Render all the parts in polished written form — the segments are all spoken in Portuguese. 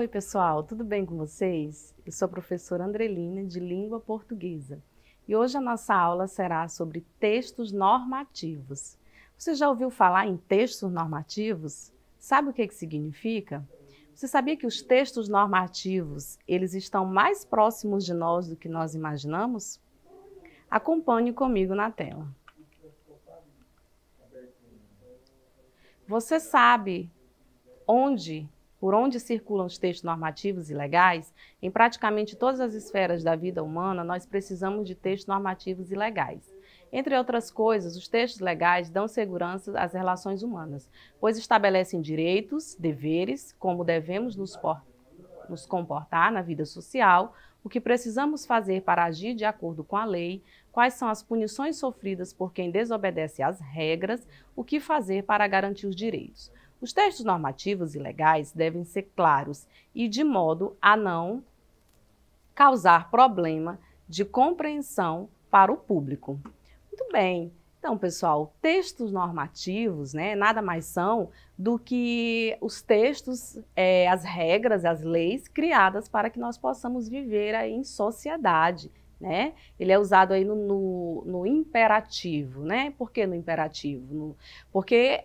Oi, pessoal, tudo bem com vocês? Eu sou a professora Andrelina, de Língua Portuguesa. E hoje a nossa aula será sobre textos normativos. Você já ouviu falar em textos normativos? Sabe o que significa? Você sabia que os textos normativos, eles estão mais próximos de nós do que nós imaginamos? Acompanhe comigo na tela. Você sabe por onde circulam os textos normativos e legais? Em praticamente todas as esferas da vida humana, nós precisamos de textos normativos e legais. Entre outras coisas, os textos legais dão segurança às relações humanas, pois estabelecem direitos, deveres, como devemos nos comportar na vida social, o que precisamos fazer para agir de acordo com a lei, quais são as punições sofridas por quem desobedece às regras, o que fazer para garantir os direitos. Os textos normativos e legais devem ser claros e de modo a não causar problema de compreensão para o público. Muito bem. Então, pessoal, textos normativos, nada mais são do que os textos, as regras, as leis criadas para que nós possamos viver aí em sociedade, né? Ele é usado aí no imperativo, né? Por que no imperativo? Porque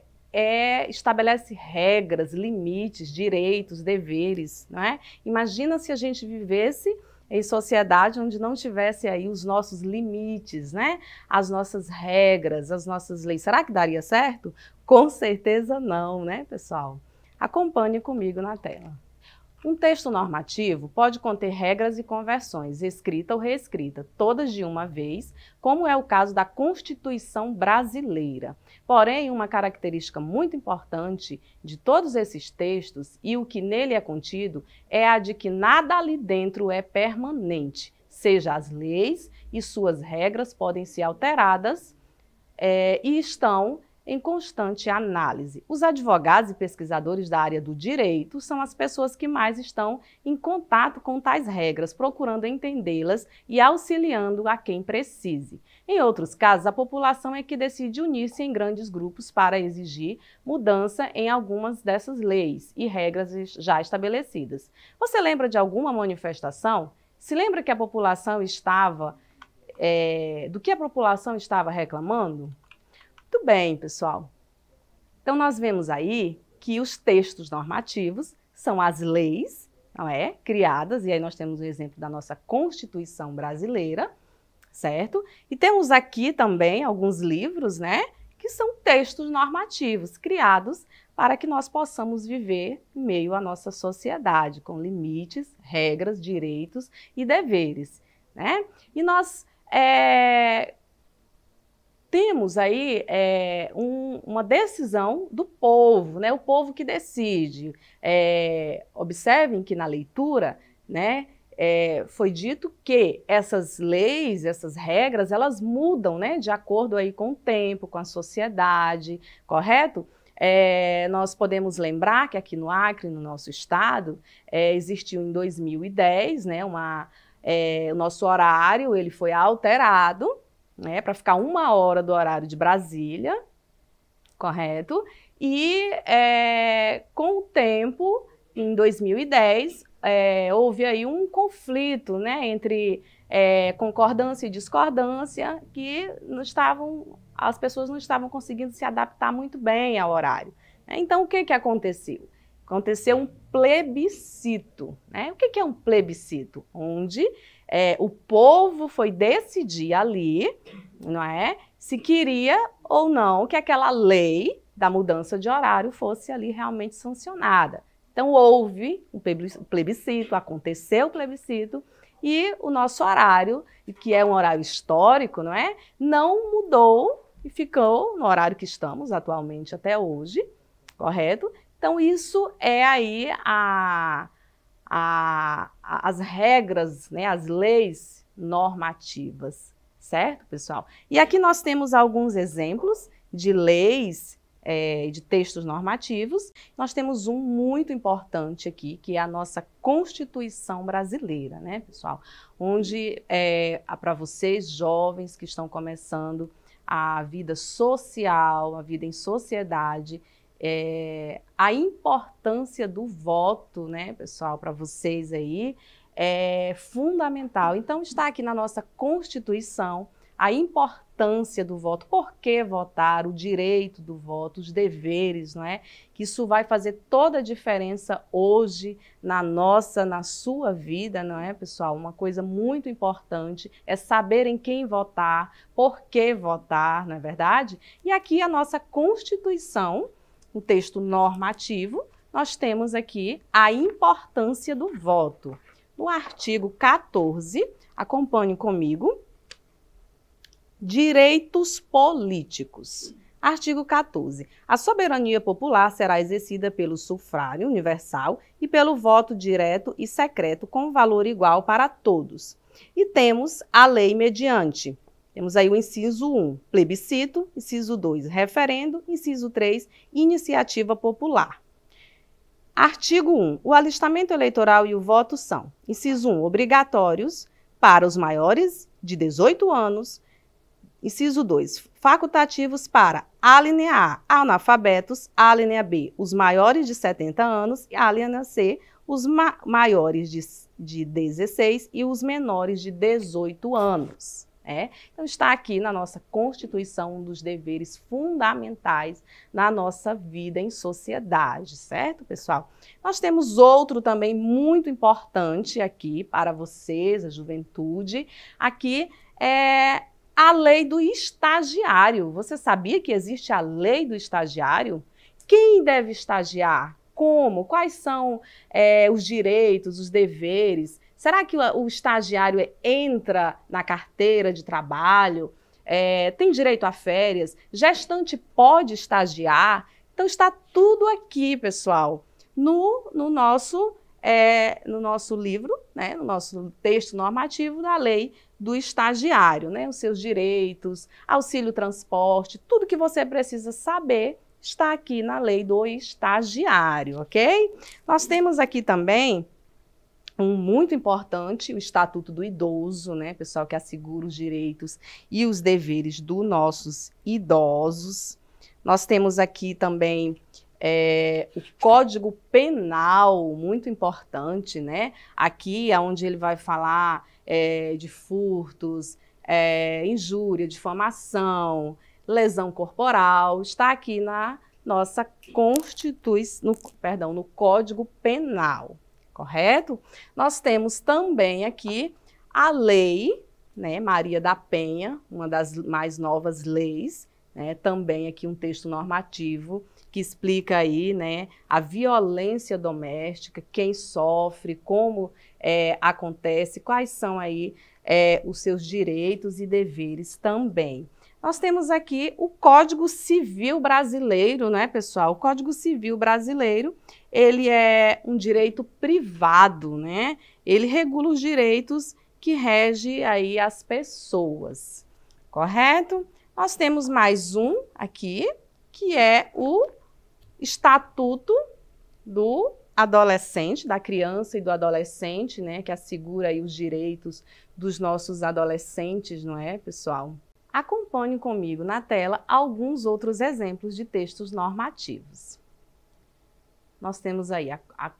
estabelece regras, limites, direitos, deveres, não é? Imagina se a gente vivesse em sociedade onde não tivesse aí os nossos limites, né? As nossas regras, as nossas leis. Será que daria certo? Com certeza não, né, pessoal? Acompanhe comigo na tela. Um texto normativo pode conter regras e conversões, escrita ou reescrita, todas de uma vez, como é o caso da Constituição Brasileira. Porém, uma característica muito importante de todos esses textos e o que nele é contido é a de que nada ali dentro é permanente, seja as leis e suas regras podem ser alteradas e estão em constante análise. Os advogados e pesquisadores da área do direito são as pessoas que mais estão em contato com tais regras, procurando entendê-las e auxiliando a quem precise. Em outros casos, a população é que decide unir-se em grandes grupos para exigir mudança em algumas dessas leis e regras já estabelecidas. Você lembra de alguma manifestação? Se lembra que a população do que a população estava reclamando? Muito bem, pessoal. Então, nós vemos aí que os textos normativos são as leis, não é? Criadas, e aí nós temos o exemplo da nossa Constituição Brasileira, certo? E temos aqui também alguns livros, né? Que são textos normativos, criados para que nós possamos viver em meio à nossa sociedade, com limites, regras, direitos e deveres, né? E nós temos aí uma decisão do povo, né? O povo que decide. Observem que na leitura, né, foi dito que essas leis, essas regras, elas mudam, né, de acordo aí com o tempo, com a sociedade, correto? Nós podemos lembrar que aqui no Acre, no nosso estado, existiu em 2010, né, o nosso horário ele foi alterado, né, para ficar 1 hora do horário de Brasília, correto? E com o tempo, em 2010, houve aí um conflito, né, entre concordância e discordância, que as pessoas não estavam conseguindo se adaptar muito bem ao horário. Então, o que aconteceu? Aconteceu um plebiscito, né? O que é um plebiscito? Onde o povo foi decidir ali, não é? Se queria ou não que aquela lei da mudança de horário fosse ali realmente sancionada. Então houve um plebiscito, aconteceu o plebiscito e o nosso horário, que é um horário histórico, não é? Não mudou e ficou no horário que estamos atualmente até hoje, correto? Então isso é aí as regras, né, as leis normativas, certo, pessoal? E aqui nós temos alguns exemplos de leis, de textos normativos. Nós temos um muito importante aqui, que é a nossa Constituição Brasileira, né, pessoal? Onde, para vocês, jovens que estão começando a vida social, a vida em sociedade, a importância do voto, né, pessoal, para vocês aí, é fundamental. Então, está aqui na nossa Constituição a importância do voto, por que votar, o direito do voto, os deveres, não é? Que isso vai fazer toda a diferença hoje na sua vida, não é, pessoal? Uma coisa muito importante é saber em quem votar, por que votar, não é verdade? E aqui a nossa Constituição, o texto normativo, nós temos aqui a importância do voto. No artigo 14, acompanhe comigo, direitos políticos. Artigo 14. A soberania popular será exercida pelo sufrágio universal e pelo voto direto e secreto com valor igual para todos. E temos a lei mediante. Temos aí o inciso 1, plebiscito, inciso 2, referendo, inciso 3, iniciativa popular. Artigo 1. O alistamento eleitoral e o voto são, inciso 1, obrigatórios para os maiores de 18 anos, inciso 2, facultativos para a linha A, analfabetos, a linha B, os maiores de 70 anos, e a linha C, os maiores de 16 e os menores de 18 anos. Então está aqui na nossa Constituição um dos deveres fundamentais na nossa vida em sociedade, certo, pessoal? Nós temos outro também muito importante aqui para vocês, a juventude, aqui é a lei do estagiário. Você sabia que existe a lei do estagiário? Quem deve estagiar? Como? Quais são os direitos, os deveres? Será que o estagiário entra na carteira de trabalho? Tem direito a férias? Gestante pode estagiar? Então está tudo aqui, pessoal, no nosso livro, né, no nosso texto normativo da lei do estagiário, né, os seus direitos, auxílio transporte, tudo que você precisa saber está aqui na lei do estagiário, ok? Nós temos aqui também um muito importante, o Estatuto do Idoso, né, pessoal, que assegura os direitos e os deveres dos nossos idosos. Nós temos aqui também o Código Penal, muito importante, né? Aqui é onde ele vai falar de furtos, injúria, difamação, lesão corporal, está aqui na nossa Constituição, no Código Penal, correto? Nós temos também aqui a lei, né, Maria da Penha, uma das mais novas leis, né, também aqui um texto normativo que explica aí, né, a violência doméstica, quem sofre, como acontece, quais são aí os seus direitos e deveres também. Nós temos aqui o Código Civil Brasileiro, né, pessoal? O Código Civil Brasileiro, ele é um direito privado, né? Ele regula os direitos que rege aí as pessoas, correto? Nós temos mais um aqui, que é o Estatuto do Adolescente, da criança e do adolescente, né, que assegura aí os direitos dos nossos adolescentes, não é, pessoal? Acompanhe comigo na tela alguns outros exemplos de textos normativos. Nós temos aí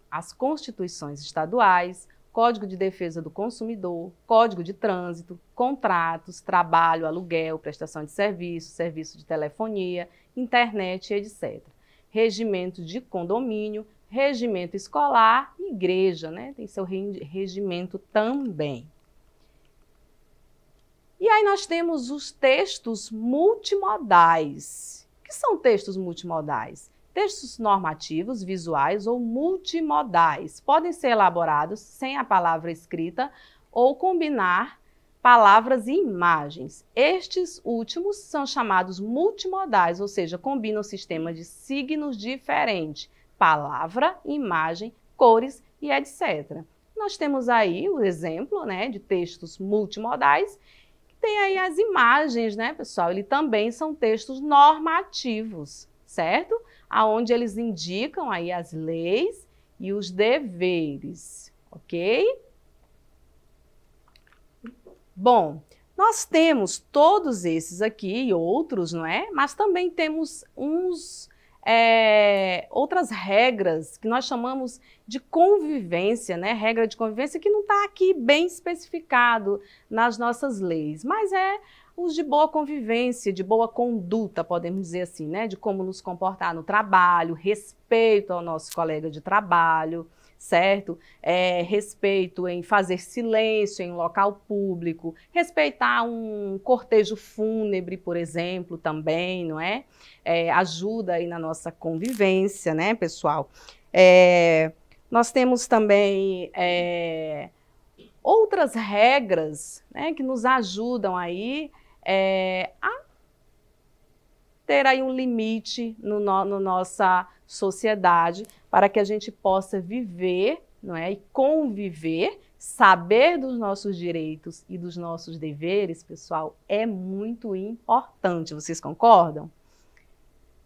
as constituições estaduais, Código de Defesa do Consumidor, Código de Trânsito, contratos, trabalho, aluguel, prestação de serviço, serviço de telefonia, internet, etc. Regimento de condomínio, regimento escolar e igreja, né? Tem seu regimento também. E aí nós temos os textos multimodais. O que são textos multimodais? Textos normativos, visuais ou multimodais. Podem ser elaborados sem a palavra escrita ou combinar palavras e imagens. Estes últimos são chamados multimodais, ou seja, combinam sistemas de signos diferentes, palavra, imagem, cores e etc. Nós temos aí o exemplo, né, de textos multimodais. Tem aí as imagens, né, pessoal? Eles também são textos normativos, certo? Aonde eles indicam aí as leis e os deveres, ok? Bom, nós temos todos esses aqui e outros, não é? Mas também temos uns outras regras que nós chamamos de convivência, né? Regra de convivência que não está aqui bem especificado nas nossas leis, mas os de boa convivência, de boa conduta, podemos dizer assim, né? De como nos comportar no trabalho, respeito ao nosso colega de trabalho, certo? Respeito em fazer silêncio em um local público, respeitar um cortejo fúnebre, por exemplo, também, não é? Ajuda aí na nossa convivência, né, pessoal? Nós temos também outras regras, né, que nos ajudam aí a ter aí um limite na nossa sociedade para que a gente possa viver, não é, e conviver, saber dos nossos direitos e dos nossos deveres, pessoal, é muito importante. Vocês concordam?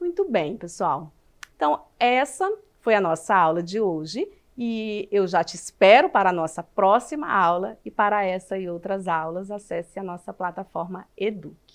Muito bem, pessoal. Então, essa foi a nossa aula de hoje e eu já te espero para a nossa próxima aula e para essa e outras aulas, acesse a nossa plataforma Eduque.